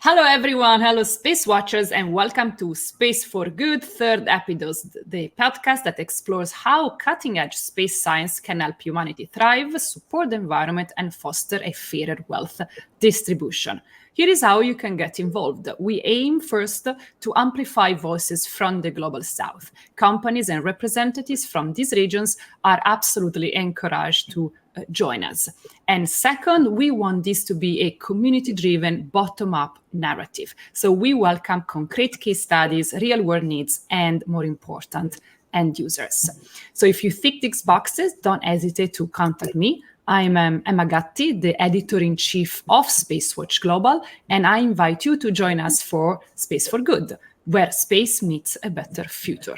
Hello, everyone. Hello, Space Watchers, and welcome to Space for Good, third episode, the podcast that explores how cutting-edge space science can help humanity thrive, support the environment, and foster a fairer wealth distribution. Here is how you can get involved. We aim first to amplify voices from the global south. Companies and representatives from these regions are absolutely encouraged to join us. And second, we want this to be a community-driven, bottom-up narrative. So we welcome concrete case studies, real-world needs, and more important, end users. So if you tick these boxes, don't hesitate to contact me. I'm Emma Gatti, the editor-in-chief of SpaceWatch.Global, and I invite you to join us for Space for Good, where space meets a better future.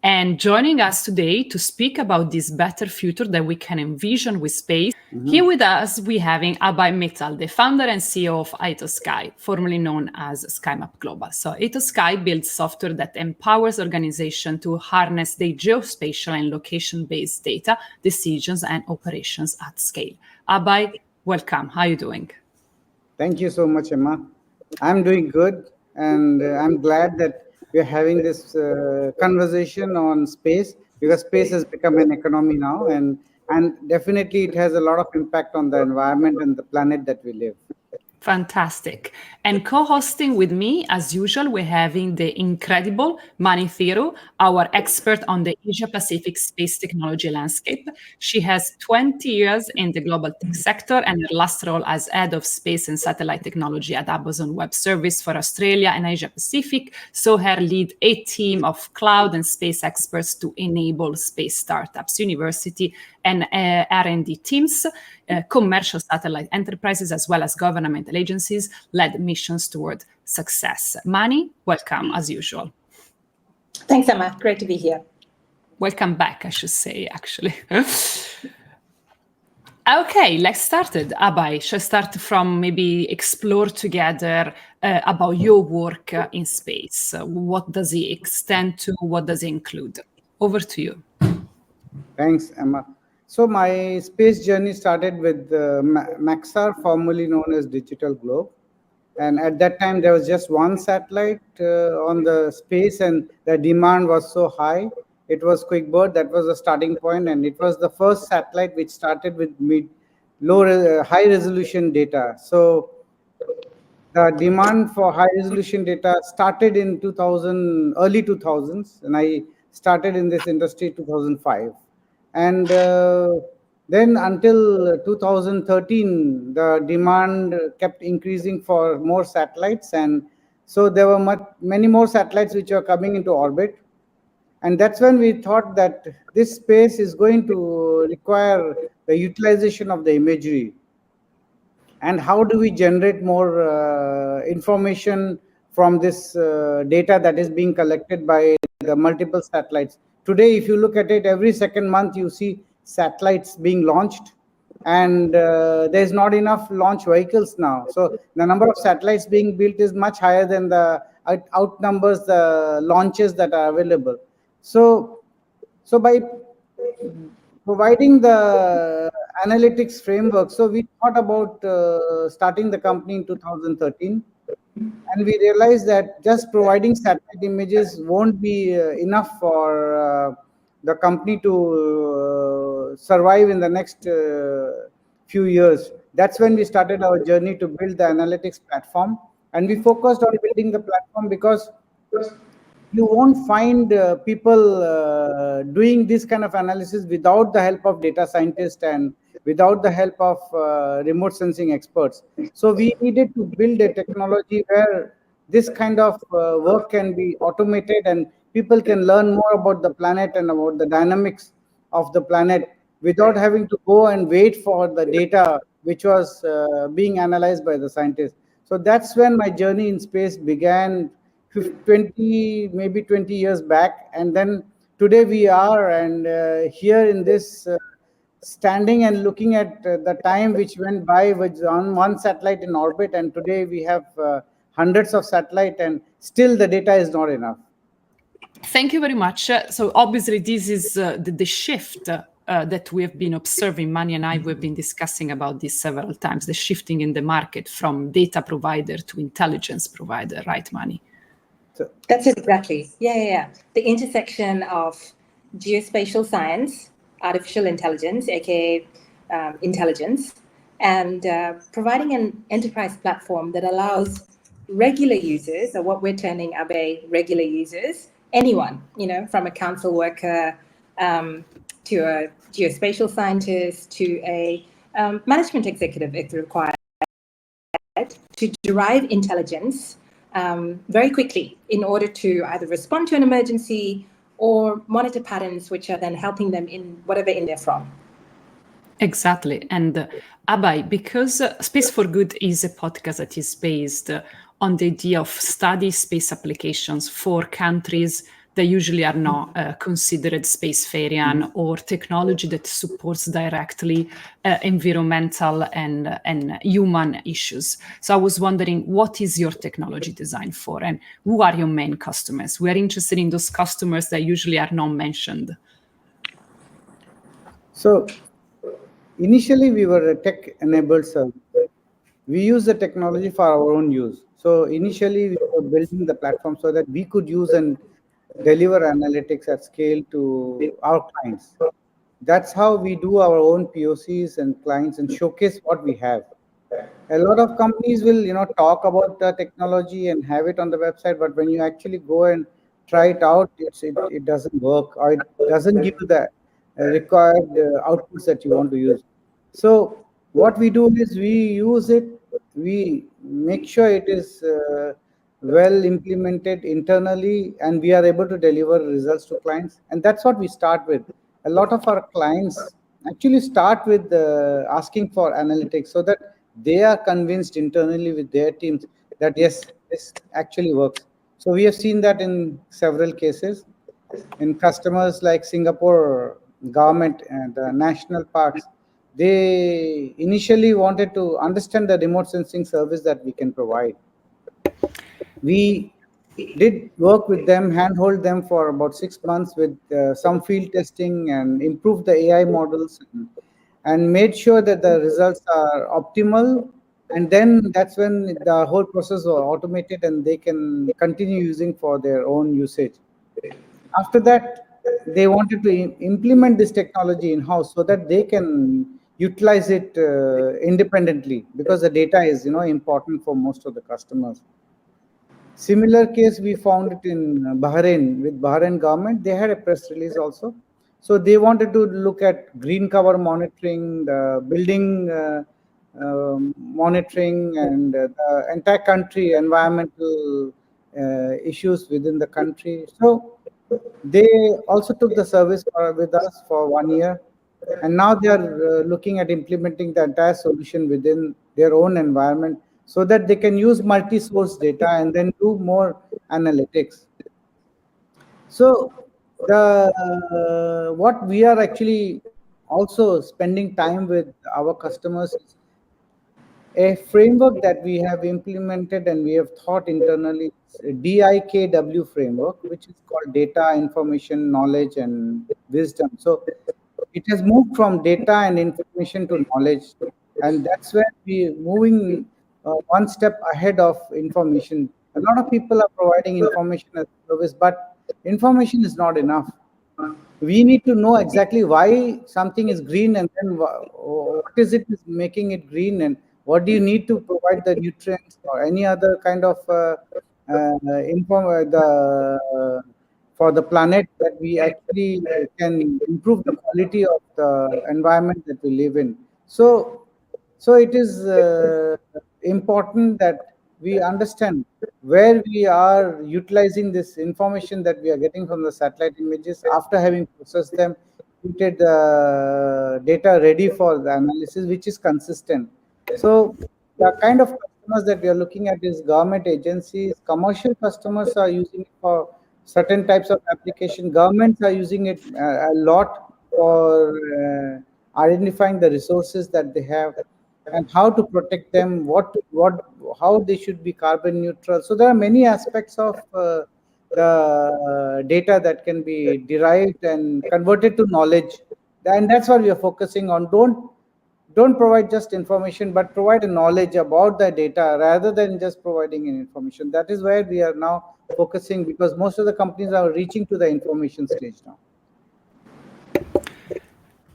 And joining us today to speak about this better future that we can envision with space, here with us we having Abhay Mittal, the founder and CEO of Aetosky, formerly known as SkyMap Global. So Aetosky builds software that empowers organizations to harness their geospatial and location-based data, decisions, and operations at scale. Abhay, welcome. How are you doing? Thank you so much, Emma. I'm doing good, and I'm glad that we're having this conversation on space, because space has become an economy now, and definitely it has a lot of impact on the environment and the planet that we live. Fantastic. And co-hosting with me, as usual, we're having the incredible Thiru, our expert on the Asia-Pacific space technology landscape. She has 20 years in the global tech sector, and her last role as head of space and satellite technology at Amazon Web Service for Australia and Asia-Pacific. So her lead a team of cloud and space experts to enable space startups, university and R&D teams, commercial satellite enterprises, as well as governmental agencies, led missions toward success. Mani, welcome as usual. Thanks, Emma. Great to be here. Welcome back, I should say, actually. Okay, let's start it. Abhay, shall I start from maybe explore together about your work in space? What does it extend to? What does it include? Over to you. Thanks, Emma. So my space journey started with Maxar, formerly known as Digital Globe. And at that time, there was just one satellite on the space, and the demand was so high. It was QuickBird, that was the starting point, and it was the first satellite which started with high resolution data. So the demand for high resolution data started in early 2000s, and I started in this industry 2005. And then until 2013, the demand kept increasing for more satellites. And so there were many more satellites which were coming into orbit. And that's when we thought that this space is going to require the utilization of the imagery. And how do we generate more information from this data that is being collected by the multiple satellites? Today, if you look at it, every second month you see satellites being launched, and there's not enough launch vehicles now. So the number of satellites being built is much higher than outnumbers the launches that are available. So by providing the analytics framework, so we thought about starting the company in 2013. And we realized that just providing satellite images won't be enough for the company to survive in the next few years. That's when we started our journey to build the analytics platform. And we focused on building the platform because you won't find people doing this kind of analysis without the help of data scientists and without the help of remote sensing experts. So we needed to build a technology where this kind of work can be automated and people can learn more about the planet and about the dynamics of the planet without having to go and wait for the data which was being analyzed by the scientists. So that's when my journey in space began 20 years back. And then today we are, and here in this standing and looking at the time which went by with one satellite in orbit, and today we have hundreds of satellites, and still the data is not enough. Thank you very much. So obviously this is the shift that we have been observing. Mani and I, we've been discussing about this several times, the shifting in the market from data provider to intelligence provider, right, Mani? That's it, exactly. Yeah. The intersection of geospatial science, artificial intelligence, aka intelligence, and providing an enterprise platform that allows regular users, or what we're terming, Abhay, regular users, anyone, from a council worker to a geospatial scientist to a management executive, if required, to derive intelligence very quickly in order to either respond to an emergency or monitor patterns which are then helping them in whatever in they're from. Exactly. And Abhay, because Space for Good is a podcast that is based on the idea of study space applications for countries that usually are not considered spacefaring or technology that supports directly environmental and human issues. So I was wondering, what is your technology designed for, and who are your main customers? We are interested in those customers that usually are not mentioned. So initially, we were a tech-enabled service. We use the technology for our own use. So initially, we were building the platform so that we could use and deliver analytics at scale to our clients. That's how we do our own POCs and clients and showcase what we have. A lot of companies will, talk about the technology and have it on the website, but when you actually go and try it out, it doesn't work, or it doesn't give you the required outputs that you want to use. So what we do is we use it, we make sure it is well implemented internally, and we are able to deliver results to clients. And that's what we start with. A lot of our clients actually start with asking for analytics so that they are convinced internally with their teams that yes, this actually works. So we have seen that in several cases in customers like Singapore government and the national parks. They initially wanted to understand the remote sensing service that we can provide. We did work with them, handhold them for about 6 months with some field testing and improved the AI models and made sure that the results are optimal. And then that's when the whole process was automated and they can continue using for their own usage. After that, they wanted to implement this technology in house so that they can utilize it independently, because the data is important for most of the customers. Similar case we found it in Bahrain with Bahrain government. They had a press release also. So they wanted to look at green cover monitoring, the building monitoring, and the entire country environmental issues within the country. So they also took the service with us for 1 year, and now they are looking at implementing the entire solution within their own environment so that they can use multi-source data and then do more analytics. So the what we are actually also spending time with our customers is a framework that we have implemented and we have thought internally, DIKW framework, which is called data, information, knowledge, and wisdom. So it has moved from data and information to knowledge, and that's where we are moving one step ahead of information. A lot of people are providing information as a service, but information is not enough. We need to know exactly why something is green, and then what is it is making it green, and what do you need to provide the nutrients or any other kind of for the planet, that we actually can improve the quality of the environment that we live in. So it is important that we understand where we are utilizing this information that we are getting from the satellite images after having processed them, created the data ready for the analysis, which is consistent. So the kind of customers that we are looking at is government agencies. Commercial customers are using it for certain types of application. Governments are using it a lot for identifying the resources that they have and how to protect them, how they should be carbon neutral. So there are many aspects of the data that can be derived and converted to knowledge And that's what we are focusing on. Don't provide just information, but provide a knowledge about the data rather than just providing an information. That is where we are now focusing, because most of the companies are reaching to the information stage now.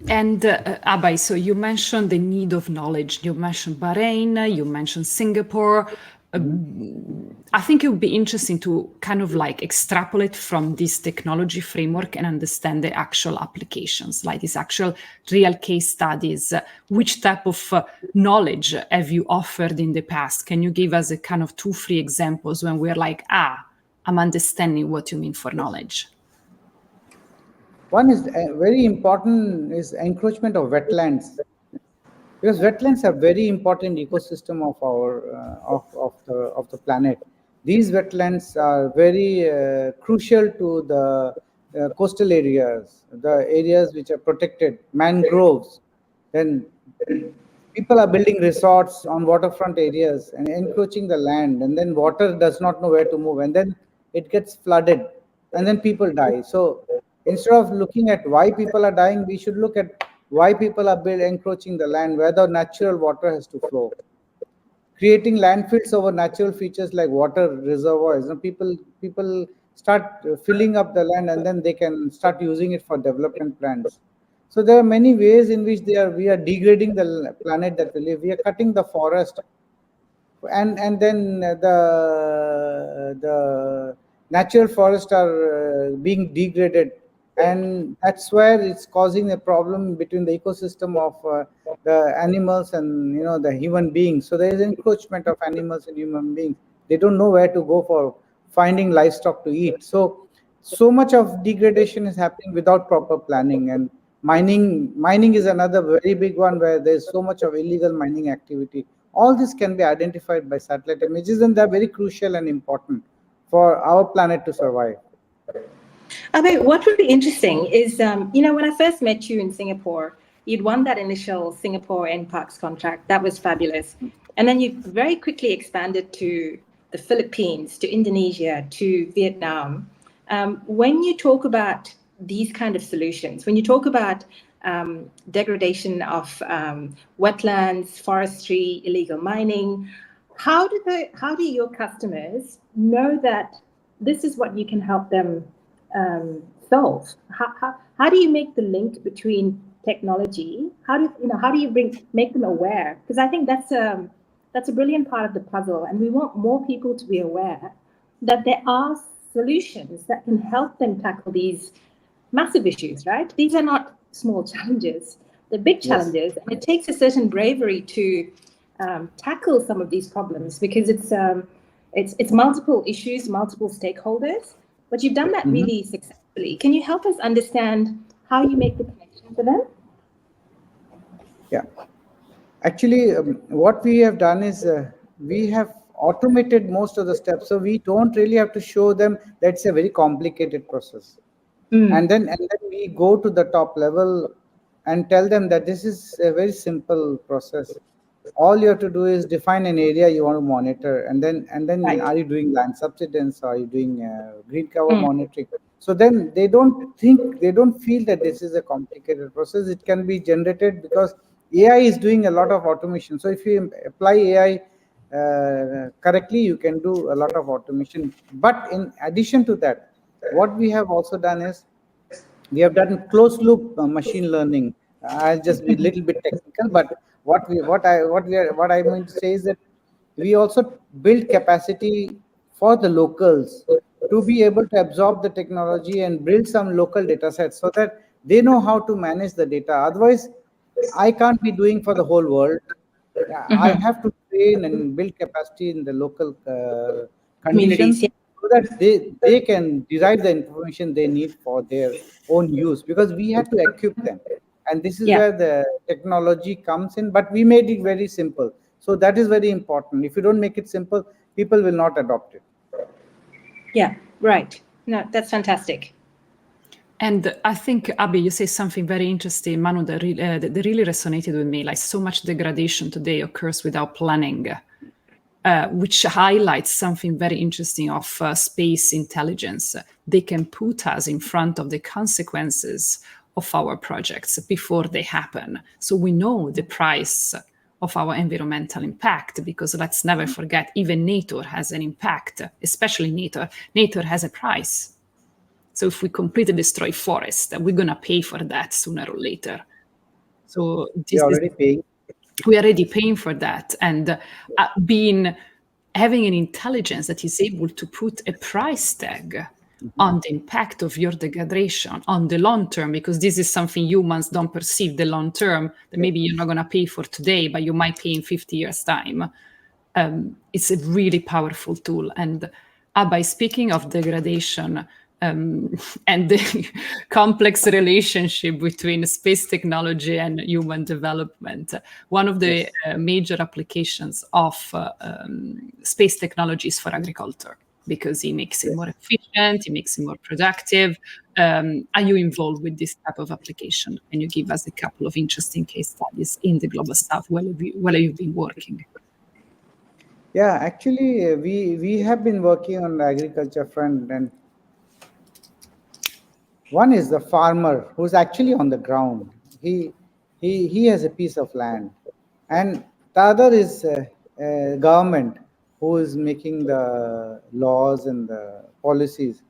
And Abhay, so you mentioned the need of knowledge. You mentioned Bahrain, you mentioned Singapore. I think it would be interesting to kind of like extrapolate from this technology framework and understand the actual applications, like these actual real case studies. Which type of knowledge have you offered in the past? Can you give us a kind of 2-3 examples when we're like, I'm understanding what you mean for knowledge? One is very important is encroachment of wetlands, because wetlands are very important ecosystem of our of the planet. These wetlands are very crucial to the coastal areas, the areas which are protected, mangroves. Then people are building resorts on waterfront areas and encroaching the land, and then water does not know where to move, and then it gets flooded, and then people die. So instead of looking at why people are dying, we should look at why people are encroaching the land, where the natural water has to flow. Creating landfills over natural features like water reservoirs. People start filling up the land, and then they can start using it for development plans. So there are many ways in which we are degrading the planet that we live. We are cutting the forest, and then the natural forests are being degraded, and that's where it's causing a problem between the ecosystem of the animals and the human beings. So there is encroachment of animals and human beings. They don't know where to go for finding livestock to eat. So much of degradation is happening without proper planning. And mining is another very big one, where there's so much of illegal mining activity. All this can be identified by satellite images, and they're very crucial and important for our planet to survive. Abhay, what would be interesting is, when I first met you in Singapore, you'd won that initial Singapore NParks contract. That was fabulous. And then you very quickly expanded to the Philippines, to Indonesia, to Vietnam. When you talk about these kind of solutions, when you talk about degradation of wetlands, forestry, illegal mining, how do your customers know that this is what you can help them solve? How do you make the link between technology? How do you make them aware? Because I think that's a brilliant part of the puzzle, and we want more people to be aware that there are solutions that can help them tackle these massive issues, right? These are not small challenges. They're big challenges, and it takes a certain bravery to tackle some of these problems, because it's multiple issues, multiple stakeholders, but you've done that really successfully. Can you help us understand how you make the connection for them? Yeah. Actually, what we have done is we have automated most of the steps, so we don't really have to show them that it's a very complicated process. And then we go to the top level and tell them that this is a very simple process. All you have to do is define an area you want to monitor, and then Right. Are you doing land subsidence? Are you doing green cover monitoring? So then they don't feel that this is a complicated process. It can be generated because AI is doing a lot of automation. So if you apply AI correctly, you can do a lot of automation. But in addition to that, what we have also done is we have done closed loop machine learning. I'll just be a little bit technical, but what I mean to say is that we also build capacity for the locals to be able to absorb the technology and build some local data sets, so that they know how to manage the data. Otherwise, I can't be doing for the whole world. I have to train and build capacity in the local conditions, so that they can derive the information they need for their own use, because we had to equip them. And this is where the technology comes in, but we made it very simple. So that is very important. If you don't make it simple, people will not adopt it. Yeah, right. No, that's fantastic. And I think, Abhay, you say something very interesting, Manu, that really resonated with me. Like, so much degradation today occurs without planning, which highlights something very interesting of space intelligence. They can put us in front of the consequences of our projects before they happen. So we know the price of our environmental impact, because let's never forget, even nature has an impact, especially nature. Nature has a price. So if we completely destroy forest, we're going to pay for that sooner or later. So We're already paying. we are already paying for that. And having an intelligence that is able to put a price tag on the impact of your degradation on the long term, because this is something humans don't perceive, the long term, that maybe you're not going to pay for today, but you might pay in 50 years' time. It's a really powerful tool. And by speaking of degradation, and the complex relationship between space technology and human development, one of the major applications of space technology is for agriculture, because it makes it more efficient, it makes it more productive. Are you involved with this type of application? Can you give us a couple of interesting case studies in the Global South where you've been working? Yeah, actually, we have been working on the agriculture front, and one is the farmer who's actually on the ground. He has a piece of land, and the other is government who is making the laws and the policies,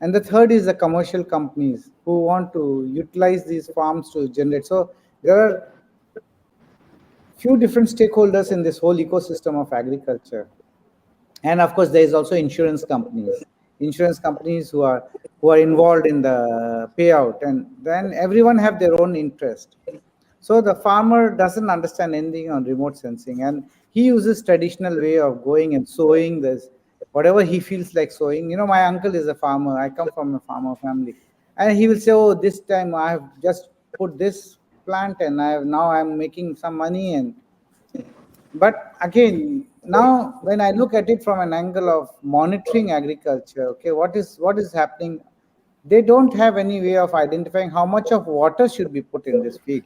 and the third is the commercial companies who want to utilize these farms to generate. So there are few different stakeholders in this whole ecosystem of agriculture. And of course there is also insurance companies who are involved in the payout, and then everyone have their own interest. So the farmer doesn't understand anything on remote sensing, and he uses traditional way of going and sowing this whatever he feels like sowing. My uncle is a farmer, I come from a farmer family, and he will say, oh, this time I have just put this plant and now I'm making some money. And but again, now when I look at it from an angle of monitoring agriculture, okay, what is happening? They don't have any way of identifying how much of water should be put in this field.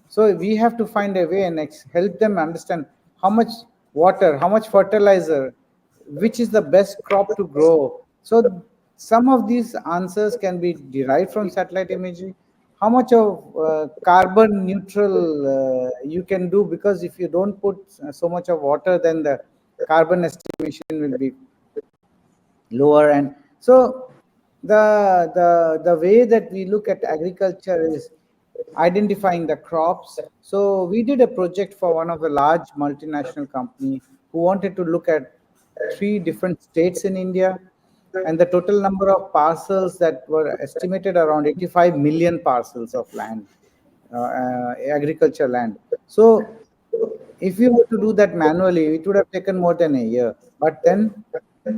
So we have to find a way and help them understand how much water, how much fertilizer, which is the best crop to grow. So some of these answers can be derived from satellite imagery. How much of carbon neutral you can do, because if you don't put so much of water, then the carbon estimation will be lower. And so the way that we look at agriculture is identifying the crops. So we did a project for one of the large multinational company who wanted to look at 3 different states in India, and the total number of parcels that were estimated around 85 million parcels of land, agriculture land. So if we were to do that manually, it would have taken more than a year. But then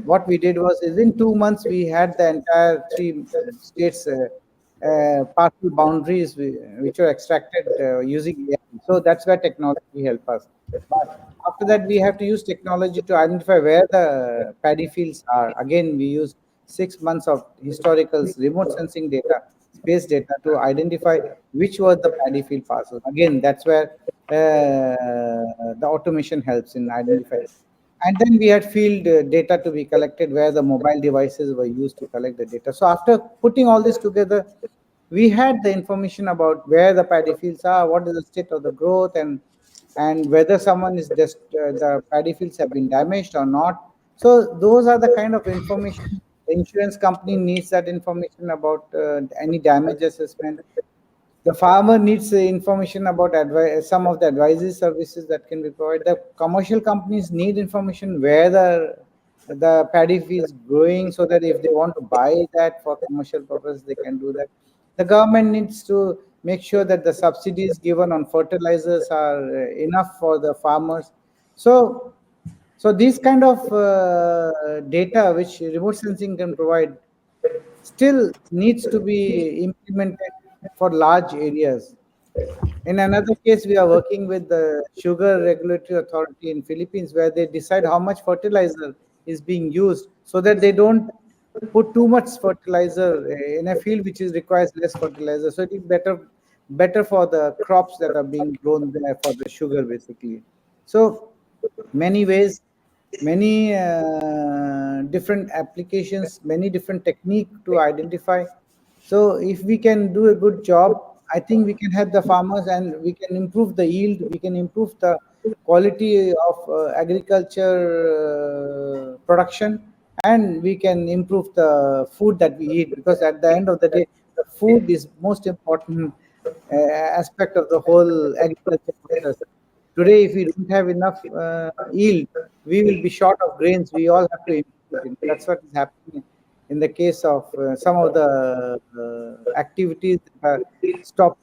what we did was, is in 2 months we had the entire 3 states parcel boundaries which were extracted using AI. So that's where technology helped us. But after that, we have to use technology to identify where the paddy fields are. Again, we used 6 months of historical remote sensing data, space data, to identify which were the paddy field parcels. Again, that's where the automation helps in identifying. And then we had field data to be collected where the mobile devices were used to collect the data. So after putting all this together, we had the information about where the paddy fields are, what is the state of the growth, and whether someone is just the paddy fields have been damaged or not. So those are the kind of information the insurance company needs, that information about any damage assessment. The farmer needs information about some of the advisory services that can be provided. The commercial companies need information where the paddy field is growing, so that if they want to buy that for commercial purpose, they can do that. The government needs to make sure that the subsidies given on fertilizers are enough for the farmers. So these kind of data which remote sensing can provide still needs to be implemented for large areas. In another case, we are working with the Sugar Regulatory Authority in Philippines, where they decide how much fertilizer is being used, so that they don't put too much fertilizer in a field which requires less fertilizer. So it is better for the crops that are being grown there for the sugar, basically. So many ways, many different applications, many different technique to identify. So if we can do a good job, I think we can help the farmers and we can improve the yield, we can improve the quality of agriculture production, and we can improve the food that we eat, because at the end of the day, the food is most important aspect of the whole agriculture process. Today, if we don't have enough yield, we will be short of grains. We all have to import. That's what is happening in the case of some of the activities that are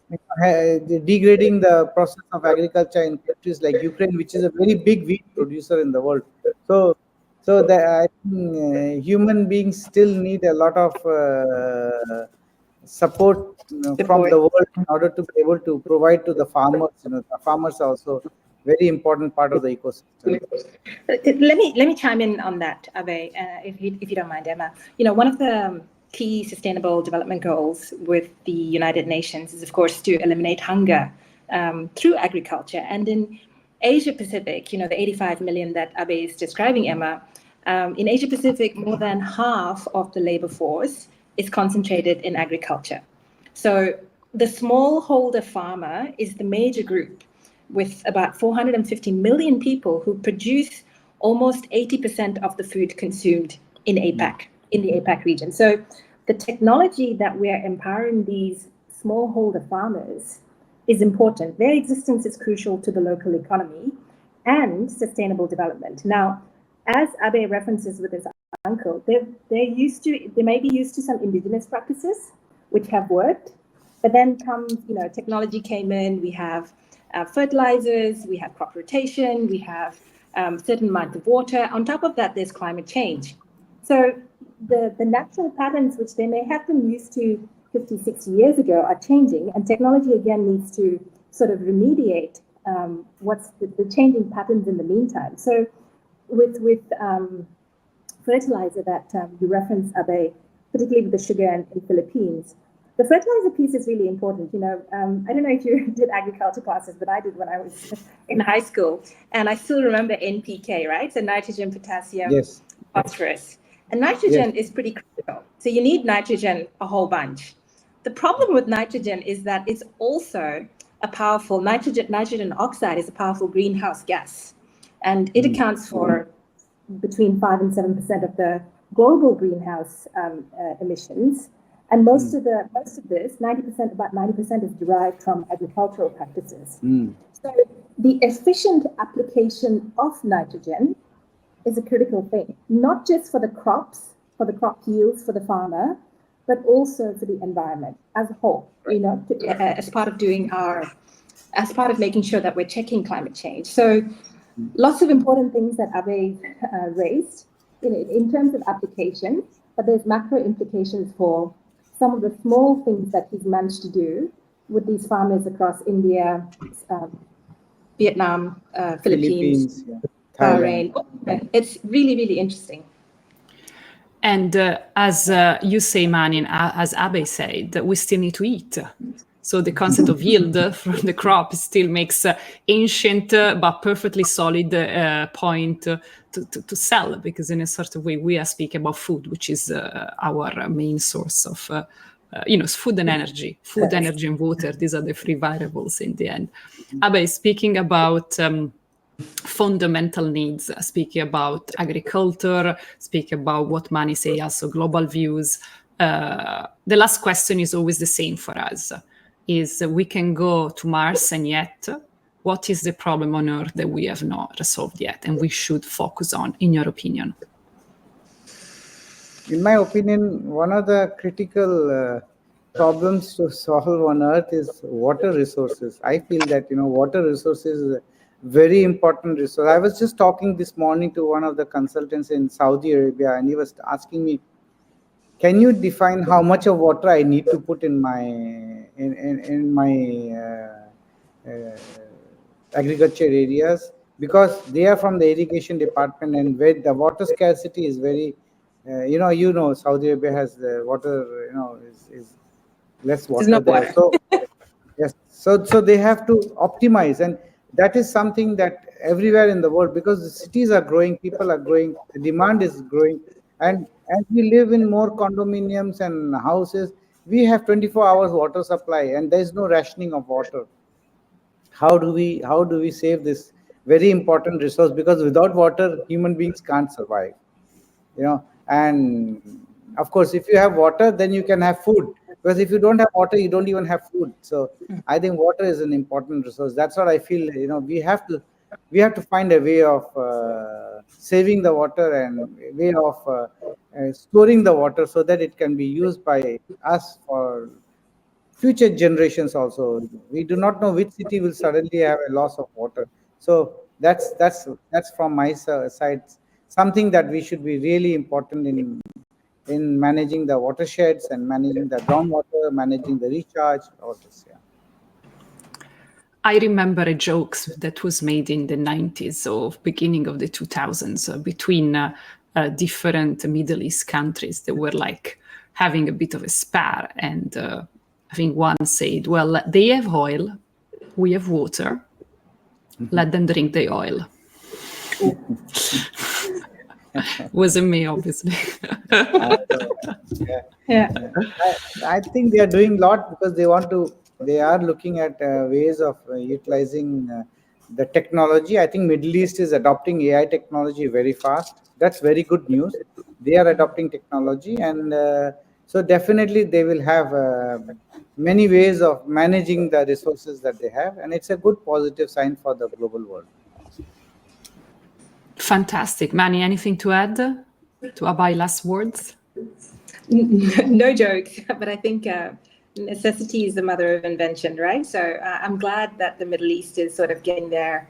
degrading the process of agriculture in countries like Ukraine, which is a very big wheat producer in the world. So, I think human beings still need a lot of support from Support. the world in order to be able to provide to the farmers. The farmers are also very important part of the ecosystem. Let me chime in on that, Abhay, if you don't mind, Emma. One of the key sustainable development goals with the United Nations is, of course, to eliminate hunger through agriculture. And in Asia Pacific, the 85 million that Abhay is describing, Emma, in Asia Pacific, more than half of the labor force is concentrated in agriculture. So the smallholder farmer is the major group, with about 450 million people who produce almost 80% of the food consumed in APAC, in the APAC region. So the technology that we're empowering these smallholder farmers is important. Their existence is crucial to the local economy and sustainable development. Now, as Abhay references with his uncle, they may be used to some indigenous practices which have worked, but then technology came in. We have fertilizers, we have crop rotation, we have certain amount of water. On top of that, there's climate change. So the natural patterns which they may have been used to 50, 60 years ago are changing, and technology again needs to sort of remediate what's the changing patterns in the meantime. So with fertilizer that you referenced, Abhay, particularly with the sugar in Philippines, the fertilizer piece is really important. I don't know if you did agriculture classes, but I did when I was in high school. And I still remember NPK, right? So nitrogen, potassium, Yes. phosphorus. And nitrogen is pretty critical. So you need nitrogen a whole bunch. The problem with nitrogen is that it's also a powerful, nitrogen oxide is a powerful greenhouse gas. And it accounts for between 5 and 7% of the global greenhouse emissions. And most of this, about 90% is derived from agricultural practices. So the efficient application of nitrogen is a critical thing, not just for the crops, for the crop yields for the farmer, but also for the environment as a whole, as part of making sure that we're checking climate change. So lots of important things that Abhay raised in terms of application, but there's macro implications for some of the small things that he's managed to do with these farmers across India, Vietnam, Philippines, Bahrain. It's really, really interesting. And as you say, Manin, as Abhay said, we still need to eat. So the concept of yield from the crop still makes ancient but perfectly solid point to sell, because in a sort of way we are speaking about food, which is our main source of food and energy. Food, energy, and water. These are the three variables in the end. Abhay, speaking about fundamental needs, speaking about agriculture, speaking about what Mani say, also global views. The last question is always the same for us, is we can go to Mars, and yet what is the problem on Earth that we have not resolved yet and we should focus on, in your opinion? In my opinion, one of the critical problems to solve on Earth is water resources. I feel that water resources is a very important resource. I was just talking this morning to one of the consultants in Saudi Arabia, and he was asking me, can you define how much of water I need to put in my agriculture areas, because they are from the irrigation department, and where the water scarcity is very Saudi Arabia has the water, is less water there. So yes, so they have to optimize, and that is something that everywhere in the world, because the cities are growing, people are growing, the demand is growing, and as we live in more condominiums and houses, we have 24 hours water supply and there is no rationing of water. How do we save this very important resource? Because without water, human beings can't survive. And of course, if you have water, then you can have food. Because if you don't have water, you don't even have food. So I think water is an important resource. That's what I feel. We have to find a way of saving the water and a way of storing the water so that it can be used by us for future generations also. We do not know which city will suddenly have a loss of water. So that's from my side something that we should be really important in managing the watersheds and managing the groundwater, managing the recharge, all this. Yeah. I remember a joke that was made in the 90s or beginning of the 2000s between different Middle East countries that were like having a bit of a spar. And I think one said, well, they have oil, we have water, let them drink the oil. Wasn't me, obviously. I think they are doing a lot because they are looking at ways of utilizing the technology. I think Middle East is adopting AI technology very fast. That's very good news. They are adopting technology, and so definitely they will have many ways of managing the resources that they have, and it's a good positive sign for the global world. Fantastic. Mani, anything to add to Abhay last words? No joke, but I think necessity is the mother of invention, right? So I'm glad that the Middle East is sort of getting their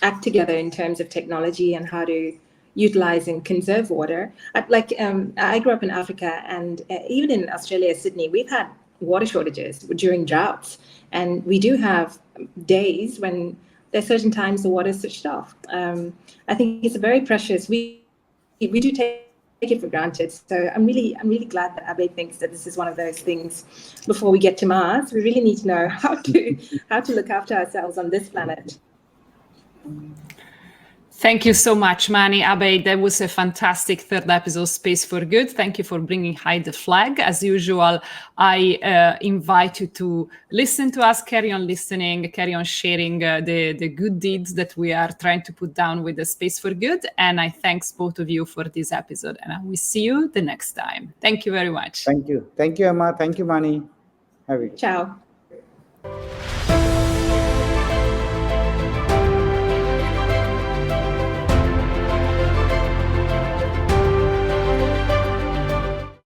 act together in terms of technology and how to utilize and conserve water. I grew up in Africa, and even in Australia, Sydney, we've had water shortages during droughts, and we do have days when there's certain times the water is switched off. I think it's a very precious. We do take it for granted. So I'm really glad that Abhay thinks that this is one of those things. Before we get to Mars, we really need to know how to look after ourselves on this planet. Thank you so much, Mani. Abhay, that was a fantastic third episode, Space for Good. Thank you for bringing high the flag. As usual, I invite you to listen to us, carry on listening, carry on sharing the good deeds that we are trying to put down with the Space for Good. And I thanks both of you for this episode. And I will see you the next time. Thank you very much. Thank you. Thank you, Emma. Thank you, Mani. Ciao.